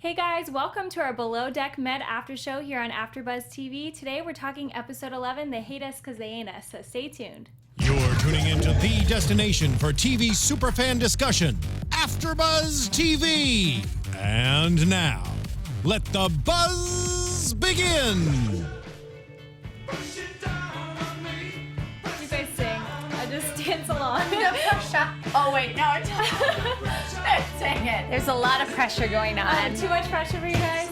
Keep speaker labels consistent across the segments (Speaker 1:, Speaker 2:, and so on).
Speaker 1: Hey guys, welcome to our Below Deck Med After Show here on AFTERBUZZ TV. Today we're talking episode 11, They Hate Us Because They Ain't Us, so stay tuned.
Speaker 2: You're tuning into the destination for TV superfan discussion, AFTERBUZZ TV. And now, let the buzz begin.
Speaker 1: You guys sing. I just dance along.
Speaker 3: Oh wait, no, dang it.
Speaker 4: There's a lot of pressure going on.
Speaker 1: Too much pressure for you guys?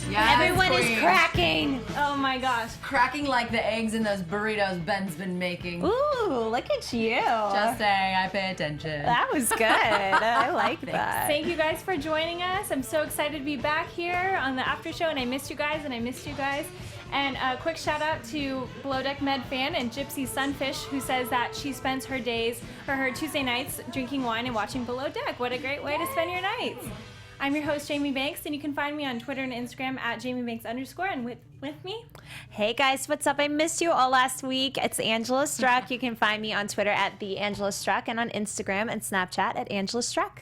Speaker 3: Yeah,
Speaker 4: Everyone is cracking.
Speaker 1: Oh my gosh.
Speaker 3: cracking like the eggs in those burritos Ben's been making.
Speaker 4: Ooh, look at you.
Speaker 3: Just saying, I pay attention.
Speaker 4: That was good. I like that.
Speaker 1: Thank you guys for joining us. I'm so excited to be back here on the after show, and I missed you guys, And a quick shout out to Below Deck Med fan and Gypsy Sunfish, who says that she spends her days or her Tuesday nights drinking wine and watching Below Deck. What a great way to spend your nights. I'm your host, Jamie Banks, and you can find me on Twitter and Instagram at JamieBanks_, and with me.
Speaker 4: Hey guys, what's up? I missed you all last week. It's Angela Struck. You can find me on Twitter at @TheAngelaStruck and on Instagram and Snapchat at Angela Struck.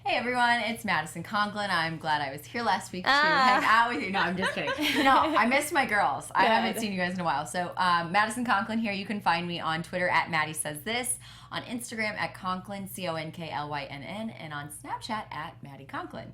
Speaker 3: Hey everyone, it's Madison Conklin. I'm glad I was here last week to hang out with you. No, I'm just kidding. No, I missed my girls. I haven't seen you guys in a while. So Madison Conklin here. You can find me on Twitter at Maddie Says This, on Instagram at Conklin, CONKLYNN, and on Snapchat at Maddie Conklin.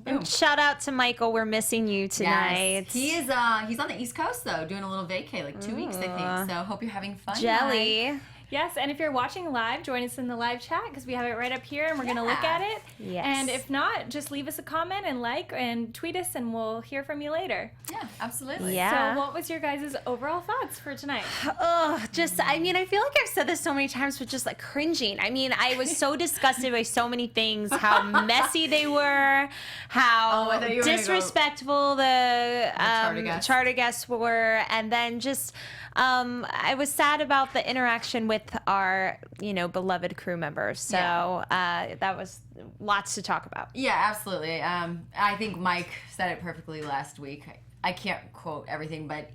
Speaker 4: And shout out to Michael. We're missing you tonight.
Speaker 3: Yes. He is. He's on the East Coast though, doing a little vacay, like 2 weeks, I think. So hope you're having fun.
Speaker 4: Jelly.
Speaker 3: Mike.
Speaker 1: Yes, and if you're watching live, join us in the live chat because we have it right up here and we're going to look at it.
Speaker 4: Yes.
Speaker 1: And if not, just leave us a comment and like and tweet us and we'll hear from you later.
Speaker 3: Yeah, absolutely.
Speaker 4: Yeah.
Speaker 1: So what was your guys' overall thoughts for tonight?
Speaker 4: Oh, I feel like I've said this so many times, but just like cringing. I mean, I was so disgusted by so many things, how messy they were, how disrespectful the charter guests were, and then just I was sad about the interaction with our, beloved crew members. So that was lots to talk about.
Speaker 3: Yeah, absolutely. I think Mike said it perfectly last week. I can't quote everything, but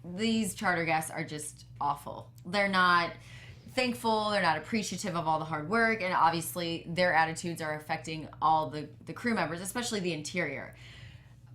Speaker 3: these charter guests are just awful. They're not thankful. They're not appreciative of all the hard work, and obviously their attitudes are affecting all the crew members, especially the interior.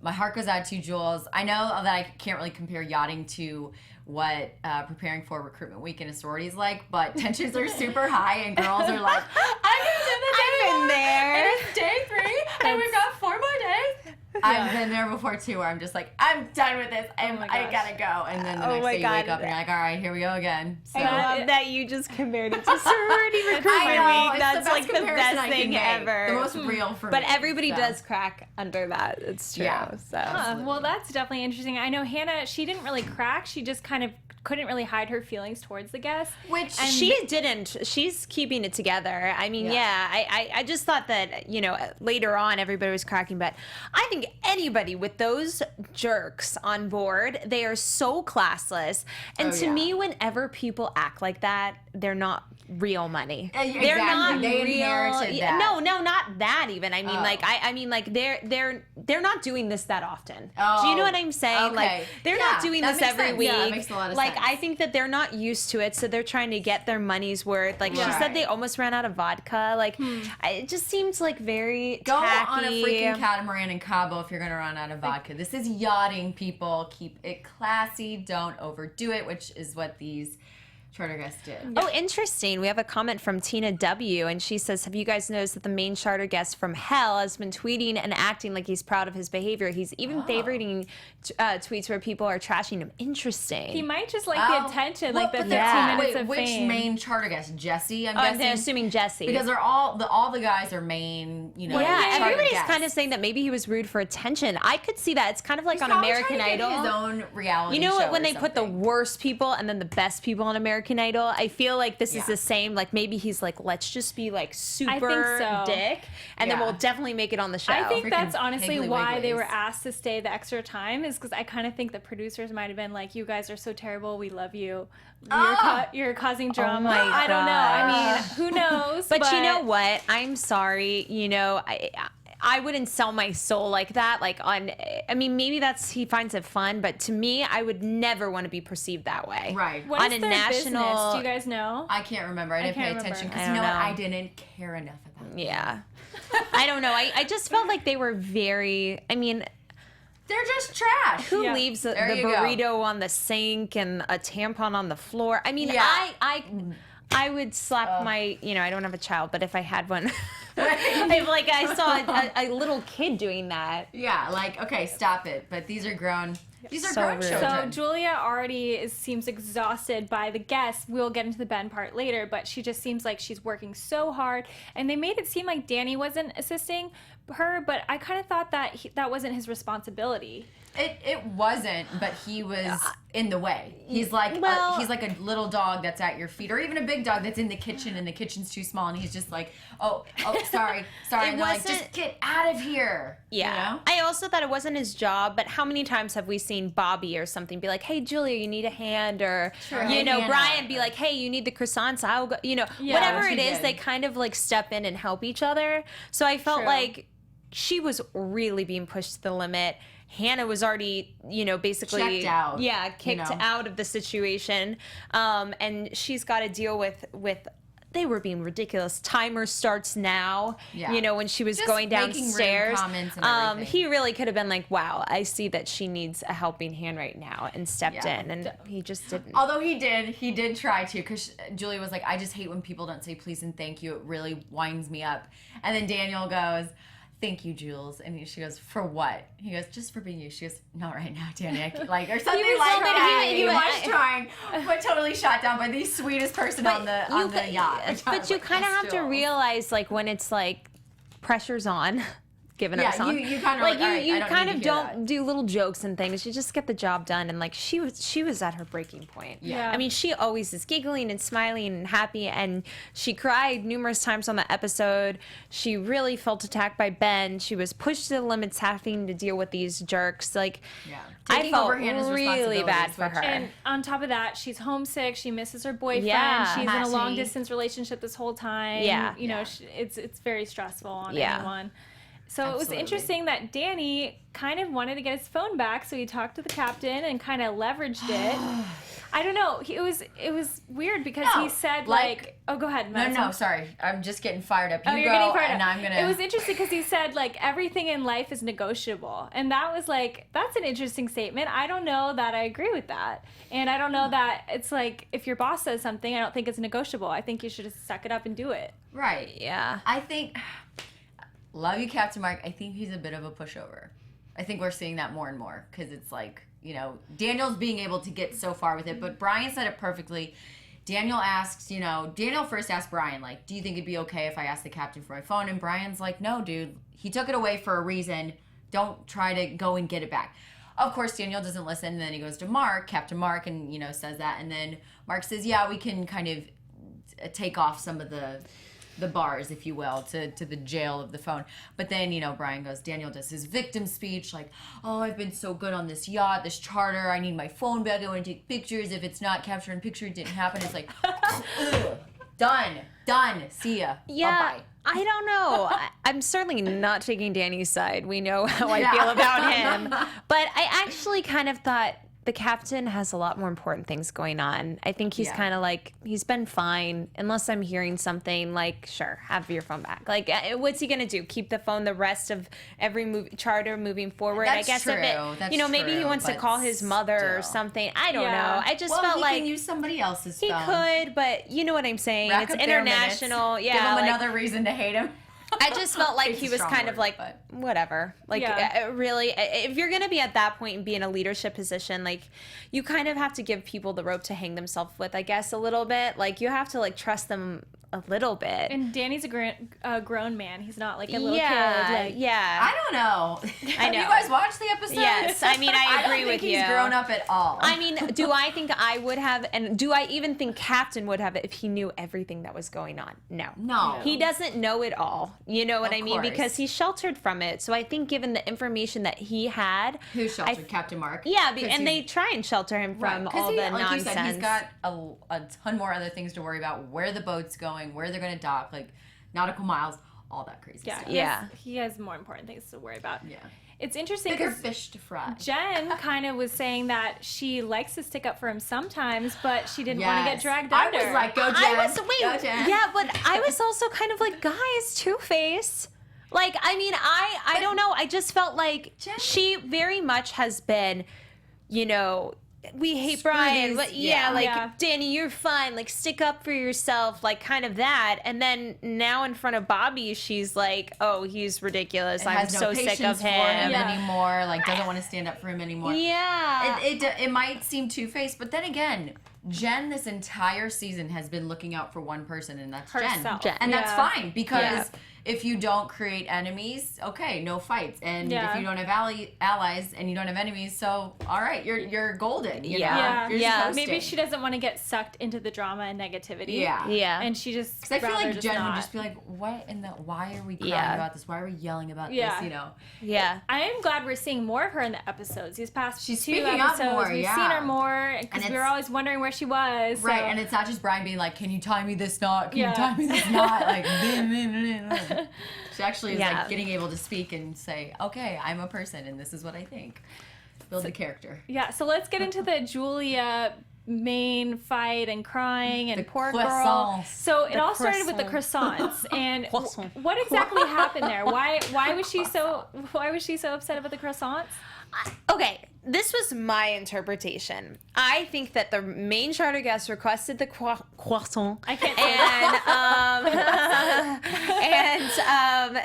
Speaker 3: My heart goes out to Jules. I know that I can't really compare yachting to what preparing for recruitment week in a sorority is like, but tensions are super high and girls are like, I've
Speaker 4: been there.
Speaker 3: And it's day 3 and we've got 4 more days. Yeah. I've been there before too, where I'm just like, I'm done with this. I gotta go. And then the next day you wake up and you're like, all right, here we go again. So,
Speaker 4: I love that you just compared it to sorority recruitment week. That's like the best thing ever.
Speaker 3: The most real for me.
Speaker 4: But everybody does crack under that. It's true.
Speaker 3: Yeah,
Speaker 4: so.
Speaker 1: Well, that's definitely interesting. I know Hannah, she didn't really crack. She just kind of couldn't really hide her feelings towards the guests.
Speaker 4: She didn't. She's keeping it together. I mean, I just thought that, later on everybody was cracking, but I think anybody with those jerks on board, they are so classless. And to me, whenever people act like that, they're not real money.
Speaker 3: Exactly.
Speaker 4: They're not
Speaker 3: they
Speaker 4: real.
Speaker 3: That.
Speaker 4: No, not that even. I mean, they're not doing this that often. Do you know what I'm saying?
Speaker 3: Okay.
Speaker 4: Like they're not doing this every week.
Speaker 3: Yeah, that makes a lot of
Speaker 4: sense. I think that they're not used to it, so they're trying to get their money's worth. Like she said, they almost ran out of vodka. Like it just seems like very tacky.
Speaker 3: On a freaking catamaran in Cabo if you're gonna run out of vodka. This is yachting, people. Keep it classy. Don't overdo it, which is what these charter guests did.
Speaker 4: Oh, interesting. We have a comment from Tina W. and she says, have you guys noticed that the main charter guest from hell has been tweeting and acting like he's proud of his behavior? He's even favoriting tweets where people are trashing him. Interesting.
Speaker 1: He might just like the attention, like the 15 minutes of
Speaker 3: which
Speaker 1: fame.
Speaker 3: Which main charter guest? Jesse, I'm guessing?
Speaker 4: I'm assuming Jesse.
Speaker 3: Because they're all the guys are main,
Speaker 4: everybody's
Speaker 3: guests.
Speaker 4: kind of saying that maybe he was rude for attention. I could see that. It's kind of like on American Idol.
Speaker 3: His own reality
Speaker 4: show.
Speaker 3: What,
Speaker 4: when they put the worst people and then the best people on American Idol, I feel like this is the same. Like maybe he's like, let's just be like super dick, and then we'll definitely make it on the show.
Speaker 1: I think that's honestly why they were asked to stay the extra time, is because I kind of think the producers might have been like, you guys are so terrible, we love you, you're causing drama. I don't know. I mean, who knows?
Speaker 4: But you know what? I'm sorry. I wouldn't sell my soul like that. Like I mean, maybe he finds it fun, but to me, I would never want to be perceived that way.
Speaker 3: Right.
Speaker 1: What is their business? Do you guys know?
Speaker 3: I can't remember. I didn't pay attention because I didn't care enough about it.
Speaker 4: Yeah. I don't know. I just felt like they were very, I mean,
Speaker 3: they're just trash.
Speaker 4: Who leaves the burrito on the sink and a tampon on the floor? I mean, I would slap my, I don't have a child, but if I had one, I saw a little kid doing that.
Speaker 3: Yeah, like, okay, stop it. But these are grown. These are grown children.
Speaker 1: So Julia already seems exhausted by the guests. We'll get into the Ben part later, but she just seems like she's working so hard. And they made it seem like Danny wasn't assisting her, but I kind of thought that that wasn't his responsibility.
Speaker 3: It wasn't, but he was in the way. He's like he's like a little dog that's at your feet, or even a big dog that's in the kitchen and the kitchen's too small, and he's just like, oh, sorry, and they're like, just get out of here.
Speaker 4: Yeah. I also thought it wasn't his job, but how many times have we seen Bobby or something be like, hey, Julia, you need a hand, or Brian be like, hey, you need the croissants, I'll go, whatever it is, they kind of like step in and help each other. So I felt like she was really being pushed to the limit. Hannah was already, basically
Speaker 3: checked out.
Speaker 4: Yeah, kicked out of the situation. And she's got to deal with they were being ridiculous. Timer starts now. Yeah. When she was just going downstairs.
Speaker 3: Comments and everything.
Speaker 4: He really could have been like, wow, I see that she needs a helping hand right now, and stepped in, and he just didn't.
Speaker 3: Although he did try to, because Julia was like, I just hate when people don't say please and thank you. It really winds me up. And then Daniel goes, thank you, Jules. And she goes, for what? He goes, just for being you. She goes, not right now, Danny. I can't, or something like that. He was trying, but totally shot down by the sweetest person on the yacht.
Speaker 4: But you kind of have to realize, when it's pressure's on. Giving up song.
Speaker 3: You kind of
Speaker 4: you kind of don't do little jokes and things. You just get the job done, and she was at her breaking point.
Speaker 3: Yeah.
Speaker 4: I mean, she always is giggling and smiling and happy, and she cried numerous times on the episode. She really felt attacked by Ben. She was pushed to the limits, having to deal with these jerks. I felt really bad for her.
Speaker 1: And on top of that, she's homesick. She misses her boyfriend.
Speaker 4: Yeah.
Speaker 1: She's in a long distance relationship this whole time.
Speaker 4: Yeah.
Speaker 1: It's very stressful on anyone. So It was interesting that Danny kind of wanted to get his phone back, so he talked to the captain and kind of leveraged it. I don't know. It was weird because he said oh, go ahead, Madison.
Speaker 3: No, sorry. I'm just getting fired up.
Speaker 1: You're getting fired up.
Speaker 3: I'm gonna.
Speaker 1: It was interesting because he said everything in life is negotiable, and that was that's an interesting statement. I don't know that I agree with that, and I don't know that it's if your boss says something, I don't think it's negotiable. I think you should just suck it up and do it.
Speaker 3: Right.
Speaker 4: Yeah.
Speaker 3: I think. Love you, Captain Mark. I think he's a bit of a pushover. I think we're seeing that more and more because it's Daniel's being able to get so far with it, but Brian said it perfectly. Daniel asks, Daniel first asked Brian, do you think it'd be okay if I asked the captain for my phone? And Brian's like, no, dude, he took it away for a reason. Don't try to go and get it back. Of course, Daniel doesn't listen. And then he goes to Mark, Captain Mark, and, says that. And then Mark says, yeah, we can kind of take off some of the bars, if you will, to the jail of the phone. But then, Brian goes, Daniel does his victim speech, oh, I've been so good on this yacht, this charter, I need my phone back, I want to take pictures, if it's not captured in picture, it didn't happen. It's ugh, done, see ya,
Speaker 4: yeah.
Speaker 3: Bye-bye.
Speaker 4: I don't know. I'm certainly not taking Danny's side. We know how I feel about him. But I actually kind of thought the captain has a lot more important things going on. I think he's kind of he's been fine, unless I'm hearing something sure, have your phone back. What's he gonna do? Keep the phone the rest of every charter moving forward?
Speaker 3: That's
Speaker 4: I guess
Speaker 3: true.
Speaker 4: If it, maybe he wants to call his mother or something. I don't know. I just felt
Speaker 3: he can use somebody else's phone.
Speaker 4: He could, but you know what I'm saying.
Speaker 3: Rack
Speaker 4: it's international.
Speaker 3: Yeah, give him another reason to hate him.
Speaker 4: I just felt he was kind of whatever. Really, if you're going to be at that point and be in a leadership position, you kind of have to give people the rope to hang themselves with, I guess, a little bit. You have to trust them a little bit.
Speaker 1: And Danny's a grown man. He's not a little kid.
Speaker 4: Yeah.
Speaker 3: I don't know.
Speaker 4: I know.
Speaker 3: Have you guys watched the episode?
Speaker 4: Yes. I mean, I agree with you.
Speaker 3: He's grown up at all.
Speaker 4: I mean, do I think I would have, and do I even think Captain would have if he knew everything that was going on? No. He doesn't know it all. You know what I mean? Because he's sheltered from it. So I think given the information that he had.
Speaker 3: Who sheltered? Captain Mark?
Speaker 4: Yeah, and they try and shelter him from all the nonsense.
Speaker 3: You said, he's got a ton more other things to worry about. Where the boat's going, where they're going to dock, nautical miles, all that crazy
Speaker 1: Yeah,
Speaker 3: stuff.
Speaker 1: he has more important things to worry about.
Speaker 3: Yeah.
Speaker 1: It's interesting
Speaker 3: Bigger
Speaker 1: because
Speaker 3: fish to fry.
Speaker 1: Jen kind of was saying that she likes to stick up for him sometimes, but she didn't want to get dragged under.
Speaker 3: I was like, go Jen. Go Jen.
Speaker 4: Yeah, but I was also kind of like, guys, Two-Face. Like, I mean, I don't know. I just felt like
Speaker 3: Jen-
Speaker 4: she very much has been, you know, we hate Brian, but Danny, you're fine. Like, stick up for yourself, like, kind of that. And then now in front of Bobby, she's like, oh, he's ridiculous. I'm so sick of him.
Speaker 3: Anymore. Like, doesn't want to stand up for him anymore.
Speaker 4: Yeah.
Speaker 3: It might seem two-faced, but then again, Jen this entire season has been looking out for one person, and that's
Speaker 1: Herself.
Speaker 4: Jen.
Speaker 3: And that's fine, because if you don't create enemies, okay, no fights. And if you don't have allies and you don't have enemies, so all right, you're golden. You know? You're just hosting.
Speaker 1: Maybe she doesn't want to get sucked into the drama and negativity.
Speaker 4: Yeah.
Speaker 1: And she just
Speaker 3: Because I feel like Jen
Speaker 1: not.
Speaker 3: would just be like, what in the, why are we crying about this? Why are we yelling about this? You know?
Speaker 4: Yeah.
Speaker 1: I am glad we're seeing more of her in the episodes. These past
Speaker 3: She's
Speaker 1: 2
Speaker 3: speaking up
Speaker 1: episodes,
Speaker 3: more,
Speaker 1: we've seen her more because we were always wondering where she was.
Speaker 3: Right,
Speaker 1: so.
Speaker 3: and it's not just Brian being like, can you tie me this knot? Can you tie me this knot? Like, she actually is like getting able to speak and say, okay, I'm a person and this is what I think. Build the character.
Speaker 1: Yeah, so let's get into the Julia main fight and crying and
Speaker 3: The
Speaker 1: poor
Speaker 3: croissants.
Speaker 1: girl. So it all started with the croissants. And what exactly happened there? Why was she so upset about the croissants?
Speaker 4: Okay, this was my interpretation. I think that the main charter guest requested the croissant.
Speaker 1: I can't say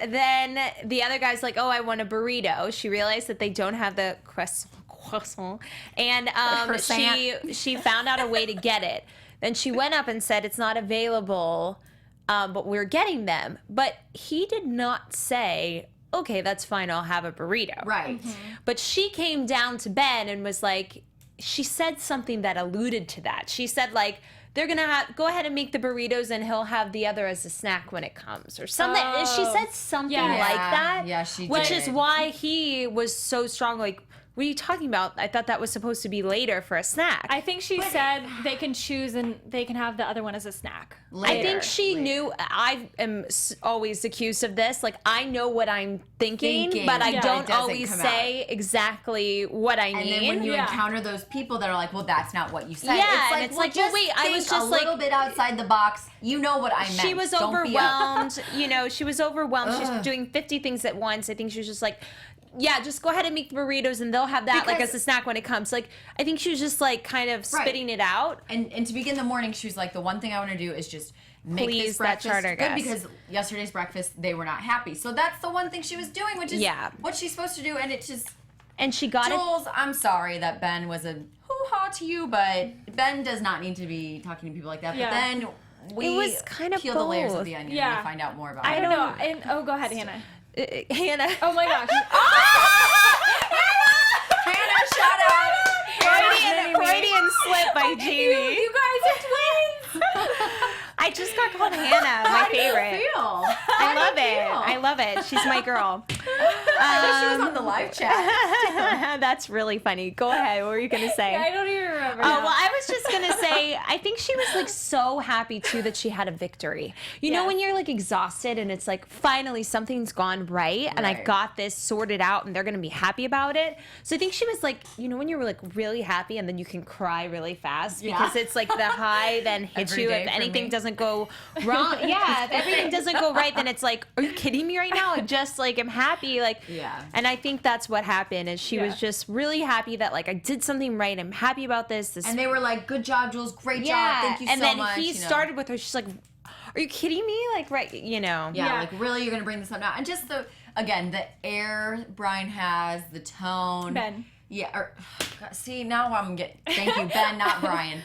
Speaker 4: and then the other guy's like, oh, I want a burrito. She realized that they don't have the croissant. And she found out a way to get it. Then she went up and said, it's not available, but we're getting them. But he did not say, okay, that's fine, I'll have a burrito.
Speaker 3: Right.
Speaker 4: But she came down to Ben and was like, she said something that alluded to that. She said, like, they're going to go ahead and make the burritos and he'll have the other as a snack when it comes or something. And she said something like that.
Speaker 3: Yeah, she did.
Speaker 4: Which is why he was so strong, like, what are you talking about? I thought that was supposed to be later for a snack.
Speaker 1: I think she said they can choose and they can have the other one as a snack.
Speaker 4: I think she knew. I am always accused of this. Like, I know what I'm thinking but I don't always say exactly what I mean.
Speaker 3: And then when you encounter those people that are like, well, that's not what you said.
Speaker 4: Yeah,
Speaker 3: it's like, well, wait,
Speaker 4: I was just
Speaker 3: a little bit outside the box. You know what I meant.
Speaker 4: She was overwhelmed. She was overwhelmed. She's doing 50 things at once. I think she was just like, yeah, just go ahead and make the burritos and they'll have that like as a snack when it comes. Like, I think she was just like kind of spitting it out.
Speaker 3: And to begin the morning, she was like, the one thing I want to do is just make this breakfast good, because yesterday's breakfast, they were not happy. So that's the one thing she was doing, which is what she's supposed to do. And it just...
Speaker 4: And she got
Speaker 3: Jules, I'm sorry that Ben was a hoo-ha to you, but Ben does not need to be talking to people like that. But then we
Speaker 4: it was kind of
Speaker 3: peel the layers of the onion and find out more about it.
Speaker 1: I don't know. And, go ahead, Hannah.
Speaker 4: Hannah.
Speaker 1: Oh my gosh.
Speaker 3: Hannah, shout out.
Speaker 4: Freudian slip by Jamie.
Speaker 1: You guys are twins.
Speaker 4: I just got called Hannah, my favorite.
Speaker 3: I
Speaker 4: love it. I love it. She's my girl.
Speaker 3: I wish she was on the live chat.
Speaker 4: That's really funny. Go ahead. What were you going to say?
Speaker 1: I don't even remember.
Speaker 4: Oh, well, I was just going to say, I think she was like so happy too that she had a victory. You know, when you're like exhausted and it's like, finally something's gone right and I got this sorted out and they're going to be happy about it. So I think she was like, you know, when you're like really happy and then you can cry really fast because it's like the high then hits you if anything doesn't go wrong. Yeah, if everything doesn't go right, then it's like, are you kidding me right now? I just like am happy. Like, and I think that's what happened is she was just really happy that like I did something right. I'm happy about this.
Speaker 3: And they were like, good job, Jules. Great job. Thank you so much.
Speaker 4: And then he started with her. She's like, are you kidding me? Like, right, you know.
Speaker 3: Yeah, like really you're going to bring this up now. And just the air Brian has, the tone.
Speaker 1: Ben.
Speaker 3: Yeah, see, now I'm getting, thank you, Ben, not Brian.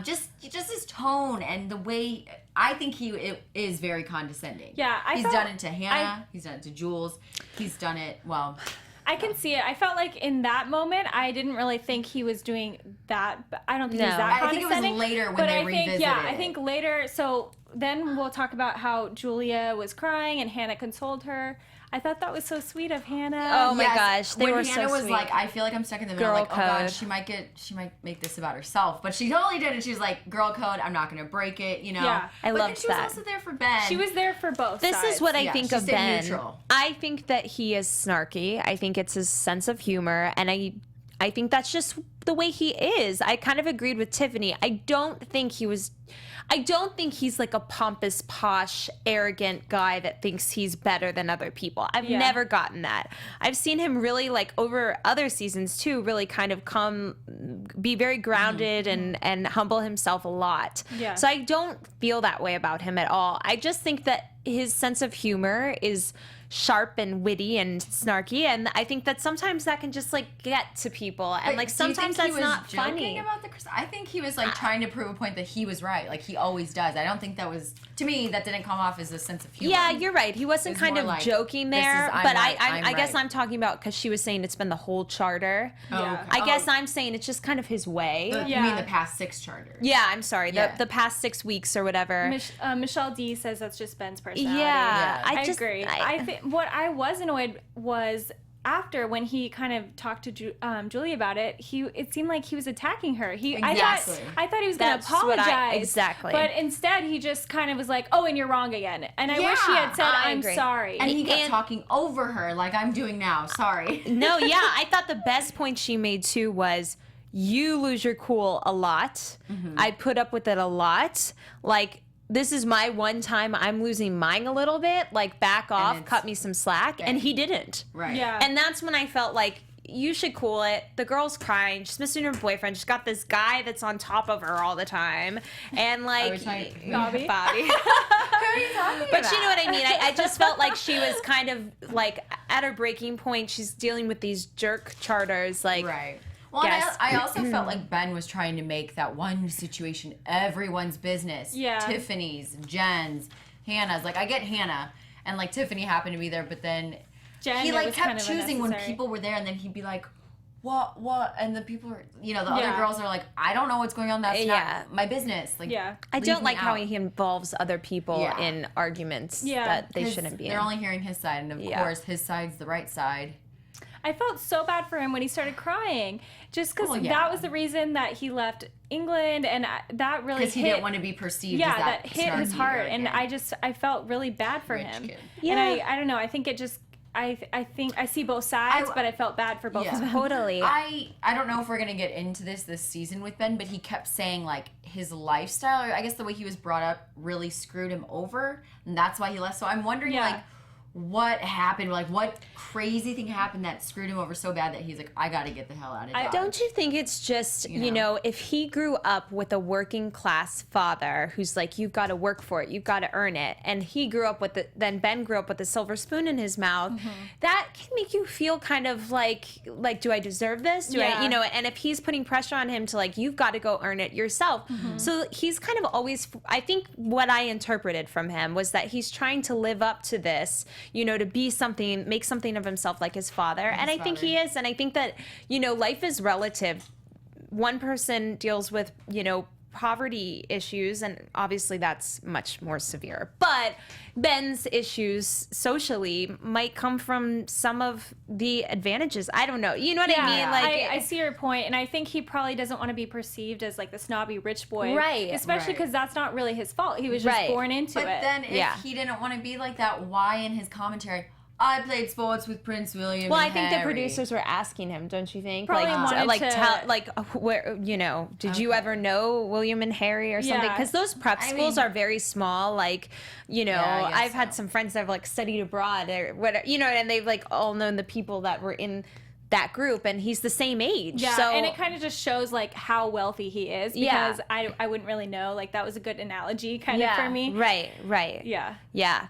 Speaker 3: Just his tone and the way, I think he is very condescending.
Speaker 1: Yeah,
Speaker 3: he's done it to Hannah. He's done it to Jules. He's done it, well.
Speaker 1: I can see it. I felt like in that moment, I didn't really think he was doing that. I don't think he was that condescending.
Speaker 3: I think it was later when they revisited it.
Speaker 1: I think later, so then we'll talk about how Julia was crying and Hannah consoled her. I thought that was so sweet of Hannah.
Speaker 4: Oh my gosh, they were
Speaker 3: Hannah
Speaker 4: so
Speaker 3: was
Speaker 4: sweet.
Speaker 3: like, I feel like I'm stuck in the middle.
Speaker 4: Girl
Speaker 3: Like, oh god,
Speaker 4: code.
Speaker 3: she might make this about herself, but she totally didn't. She was like, girl code. I'm not gonna break it. You know.
Speaker 1: Yeah.
Speaker 4: I
Speaker 3: but
Speaker 4: loved
Speaker 3: then she
Speaker 4: that.
Speaker 3: was also there for Ben.
Speaker 1: She was there for both
Speaker 4: This
Speaker 1: sides.
Speaker 4: is what I
Speaker 3: Yeah,
Speaker 4: think
Speaker 3: she
Speaker 4: of
Speaker 3: stayed
Speaker 4: Ben.
Speaker 3: neutral.
Speaker 4: I think that he is snarky. I think it's his sense of humor, and I think that's just the way he is. I kind of agreed with Tiffany. I don't think he's like a pompous, posh, arrogant guy that thinks he's better than other people. I've
Speaker 1: Yeah.
Speaker 4: never gotten that. I've seen him really, like, over other seasons too, really kind of be very grounded and humble himself a lot.
Speaker 1: Yeah.
Speaker 4: So I don't feel that way about him at all. I just think that his sense of humor is sharp and witty and snarky, and I think that sometimes that can just like get to people, and
Speaker 3: But
Speaker 4: like
Speaker 3: do you
Speaker 4: sometimes
Speaker 3: think he
Speaker 4: that's
Speaker 3: was
Speaker 4: not
Speaker 3: joking
Speaker 4: funny.
Speaker 3: about the I think he was like trying to prove a point that he was right, like he always does. I don't think that was, to me, that didn't come off as a sense of humor.
Speaker 4: Yeah, you're right. He wasn't
Speaker 3: It's
Speaker 4: kind
Speaker 3: more
Speaker 4: of
Speaker 3: like,
Speaker 4: joking
Speaker 3: this is,
Speaker 4: there,
Speaker 3: I'm
Speaker 4: but
Speaker 3: right,
Speaker 4: I guess
Speaker 3: right.
Speaker 4: I'm talking about because she was saying it's been the whole charter.
Speaker 3: Oh,
Speaker 1: Yeah.
Speaker 3: okay.
Speaker 4: I guess I'm saying it's just kind of his way.
Speaker 3: You
Speaker 1: Yeah.
Speaker 3: mean the past 6 charters?
Speaker 4: Yeah, I'm sorry.
Speaker 3: Yeah.
Speaker 4: The past 6 weeks or whatever.
Speaker 1: Michelle D says that's just Ben's personality.
Speaker 4: Yeah,
Speaker 3: Yeah.
Speaker 1: I agree. I think what I was annoyed was after when he kind of talked to Julie about it, it seemed like he was attacking her.
Speaker 3: Exactly.
Speaker 1: I thought he was going to
Speaker 4: That's what
Speaker 1: apologize.
Speaker 4: exactly.
Speaker 1: But instead he just kind of was like, "Oh, and you're wrong again." And I wish he
Speaker 3: Yeah,
Speaker 1: had said,
Speaker 4: I
Speaker 1: "I'm
Speaker 4: agree.
Speaker 1: sorry."
Speaker 3: And he kept
Speaker 4: And-
Speaker 3: talking over her like I'm doing now. Sorry.
Speaker 4: No, yeah, I thought the best point she made too was you lose your cool a lot. I put up with it a lot. Like, this is my one time I'm losing mine a little bit. Like, back off,
Speaker 3: it's-
Speaker 4: cut me some slack. And he didn't.
Speaker 3: Right.
Speaker 1: Yeah.
Speaker 4: And that's when I felt like you should cool it. The girl's crying. She's missing her boyfriend. She's got this guy that's on top of her all the time. And like,
Speaker 3: we talking-
Speaker 1: Bobby?
Speaker 4: Bobby.
Speaker 3: Who are you talking
Speaker 4: But
Speaker 3: about?
Speaker 4: you know what I mean? I just felt like she was kind of like at her breaking point. She's dealing with these jerk charters. Like,
Speaker 3: Right. Well, and
Speaker 4: Yes.
Speaker 3: I also felt like Ben was trying to make that one situation everyone's business.
Speaker 1: Yeah.
Speaker 3: Tiffany's, Jen's, Hannah's. Like, I get Hannah, and like Tiffany happened to be there, but then
Speaker 1: Jen,
Speaker 3: he
Speaker 1: it
Speaker 3: like
Speaker 1: was
Speaker 3: kept
Speaker 1: kind of
Speaker 3: choosing when
Speaker 1: unnecessary.
Speaker 3: people were there, and then he'd be like, what? And the people are, the other
Speaker 1: Yeah.
Speaker 3: girls are like, I don't know what's going on. That's
Speaker 4: Yeah.
Speaker 3: not my business. Like,
Speaker 1: Yeah.
Speaker 4: I
Speaker 3: leave
Speaker 4: don't
Speaker 3: me
Speaker 4: like how
Speaker 3: out.
Speaker 4: he involves other people
Speaker 3: Yeah.
Speaker 4: in arguments
Speaker 1: Yeah.
Speaker 4: that they
Speaker 3: 'Cause
Speaker 4: shouldn't be
Speaker 3: They're
Speaker 4: in.
Speaker 3: only hearing his side, and of
Speaker 4: Yeah.
Speaker 3: course, his side's the right side.
Speaker 1: I felt so bad for him when he started crying, just because
Speaker 3: Well, yeah.
Speaker 1: that was the reason that he left England, and that really
Speaker 3: Because he
Speaker 1: hit.
Speaker 3: didn't want to be perceived
Speaker 1: Yeah,
Speaker 3: as that
Speaker 1: hit his
Speaker 3: snarky
Speaker 1: heart, and
Speaker 3: arrogant
Speaker 1: I felt really bad for
Speaker 3: rich
Speaker 1: him.
Speaker 3: kid.
Speaker 1: And I don't know. I think it just I think I see both sides, but I felt bad for both
Speaker 3: Yeah.
Speaker 1: of them.
Speaker 4: Totally.
Speaker 3: I don't know if we're gonna get into this season with Ben, but he kept saying like his lifestyle, or I guess the way he was brought up, really screwed him over, and that's why he left. So I'm wondering
Speaker 1: Yeah.
Speaker 3: like what happened, like what crazy thing happened that screwed him over so bad that he's like, I gotta get the hell out of Dodge.
Speaker 4: Don't you think it's just, you know, if he grew up with a working class father who's like, you've got to work for it, you've got to earn it, and he grew up with then Ben grew up with a silver spoon in his mouth, that can make you feel kind of like, do I deserve this? Do I,
Speaker 1: Yeah.
Speaker 4: you know, and if he's putting pressure on him to like, you've got to go earn it yourself. So he's kind of always, I think what I interpreted from him was that he's trying to live up to this, you know, to be something, make something of himself like his father. And I think he is. And I think that, you know, life is relative. One person deals with, you know, poverty issues, and obviously that's much more severe. But Ben's issues socially might come from some of the advantages. I don't know. You know what I mean? Like,
Speaker 1: I see your point, and I think he probably doesn't want to be perceived as like the snobby rich boy,
Speaker 4: Right.
Speaker 1: Especially
Speaker 3: Right.
Speaker 1: because that's not really his fault. He was just
Speaker 4: Right.
Speaker 1: born into
Speaker 3: But
Speaker 1: it.
Speaker 3: then if
Speaker 4: Yeah.
Speaker 3: he didn't want to be like that, why in his commentary, I played sports with Prince William
Speaker 4: well, I
Speaker 3: and
Speaker 4: think the
Speaker 3: Harry.
Speaker 4: producers were asking him, don't you think?
Speaker 1: Probably wanted
Speaker 4: like
Speaker 1: to-
Speaker 4: tell, like, where, you know, did you ever know William and Harry or something?
Speaker 1: Yeah.
Speaker 4: Because those prep
Speaker 3: I
Speaker 4: schools
Speaker 3: mean-
Speaker 4: are very small. Like, you know,
Speaker 3: Yeah, I guess
Speaker 4: I've had
Speaker 3: so.
Speaker 4: some friends that have like studied abroad or whatever, you know, and they've like all known the people that were in that group, and he's the same age.
Speaker 1: Yeah,
Speaker 4: so,
Speaker 1: and it kind of just shows like how wealthy he is,
Speaker 4: Yeah.
Speaker 1: because I wouldn't really know. Like that was a good analogy kind of for me.
Speaker 4: Right.
Speaker 1: Yeah.
Speaker 4: Yeah.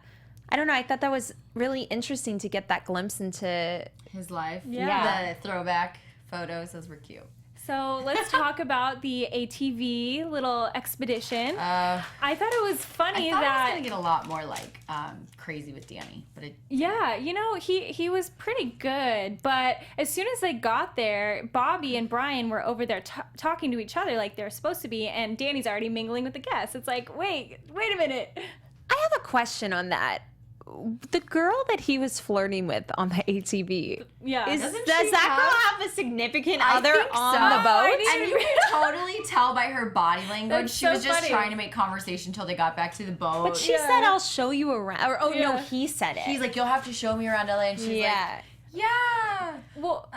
Speaker 4: I don't know. I thought that was really interesting to get that glimpse into.
Speaker 3: His life.
Speaker 1: Yeah.
Speaker 3: The throwback photos, those were cute.
Speaker 1: So let's talk about the ATV little expedition. I thought it was funny
Speaker 3: I thought
Speaker 1: that
Speaker 3: it was gonna get a lot more like crazy with Danny, but it.
Speaker 1: Yeah, you know, he was pretty good, but as soon as they got there, Bobby and Brian were over there talking to each other like they're supposed to be, and Danny's already mingling with the guests. It's like, wait a minute.
Speaker 4: I have a question on that. The girl that he was flirting with on the ATV,
Speaker 1: Yeah.
Speaker 4: does
Speaker 3: Doesn't
Speaker 4: that
Speaker 3: she
Speaker 4: girl
Speaker 3: have-
Speaker 4: have a significant
Speaker 3: I
Speaker 4: other
Speaker 3: think
Speaker 4: on
Speaker 3: so.
Speaker 4: the boat?
Speaker 3: And you can totally tell by her body language.
Speaker 1: That's
Speaker 3: She
Speaker 1: so
Speaker 3: was just
Speaker 1: funny.
Speaker 3: trying to make conversation until they got back to the boat.
Speaker 4: But she said, "I'll show you around." Or, no,
Speaker 1: Yeah.
Speaker 4: he said it.
Speaker 3: He's like, you'll have to show me around LA. And she's like, yeah.
Speaker 1: Well,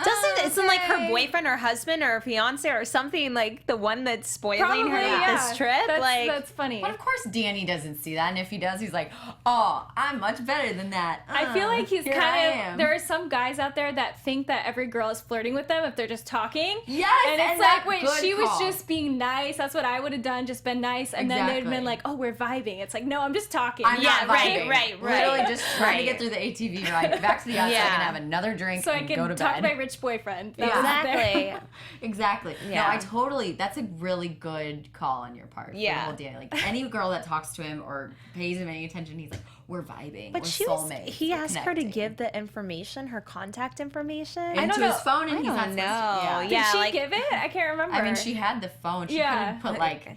Speaker 4: Isn't like her
Speaker 3: okay.
Speaker 4: boyfriend or husband or fiance or something like the one that's spoiling
Speaker 1: probably,
Speaker 4: her
Speaker 1: yeah.
Speaker 4: this trip?
Speaker 1: That's funny.
Speaker 3: But of course, Danny doesn't see that. And if he does, he's like, oh, I'm much better than that.
Speaker 1: I feel like he's
Speaker 3: here I
Speaker 1: kind
Speaker 3: am.
Speaker 1: of. There are some guys out there that think that every girl is flirting with them if they're just talking.
Speaker 3: Yes,
Speaker 1: and it's
Speaker 3: and
Speaker 1: like,
Speaker 3: that
Speaker 1: wait,
Speaker 3: good
Speaker 1: she was
Speaker 3: call.
Speaker 1: just being nice. That's what I would have done, just been nice, and then they'd have been
Speaker 3: Exactly.
Speaker 1: like, oh, we're vibing. It's like, no, I'm just talking.
Speaker 3: I'm
Speaker 4: Yeah,
Speaker 3: not
Speaker 4: right,
Speaker 3: vibing.
Speaker 4: right.
Speaker 3: Literally just trying to
Speaker 4: Right.
Speaker 3: get through the ATV ride back to the yacht so I
Speaker 4: Yeah.
Speaker 3: can have another drink
Speaker 1: so I
Speaker 3: and
Speaker 1: can
Speaker 3: go to
Speaker 1: talk
Speaker 3: bed.
Speaker 1: to my rich boyfriend. That
Speaker 3: Yeah.
Speaker 1: was there.
Speaker 4: Exactly.
Speaker 3: Exactly.
Speaker 4: Yeah.
Speaker 3: No, I totally. That's a really good call on your part. For the
Speaker 4: Yeah.
Speaker 3: whole Danny. Like any girl that talks to him or pays him any attention, he's like, we're vibing.
Speaker 4: But
Speaker 3: we're
Speaker 4: he
Speaker 3: soulmates.
Speaker 4: he
Speaker 3: we're
Speaker 4: asked her to
Speaker 3: connecting."
Speaker 4: give the information, her contact information.
Speaker 3: into
Speaker 1: don't
Speaker 3: his
Speaker 1: know.
Speaker 3: phone, and
Speaker 4: I
Speaker 3: he's
Speaker 4: don't
Speaker 3: not supposed to.
Speaker 4: know.
Speaker 3: Yeah.
Speaker 1: Did
Speaker 4: Yeah,
Speaker 1: she
Speaker 4: like-
Speaker 1: give it? I can't remember.
Speaker 3: I mean, she had the phone. She
Speaker 1: Yeah.
Speaker 3: couldn't put like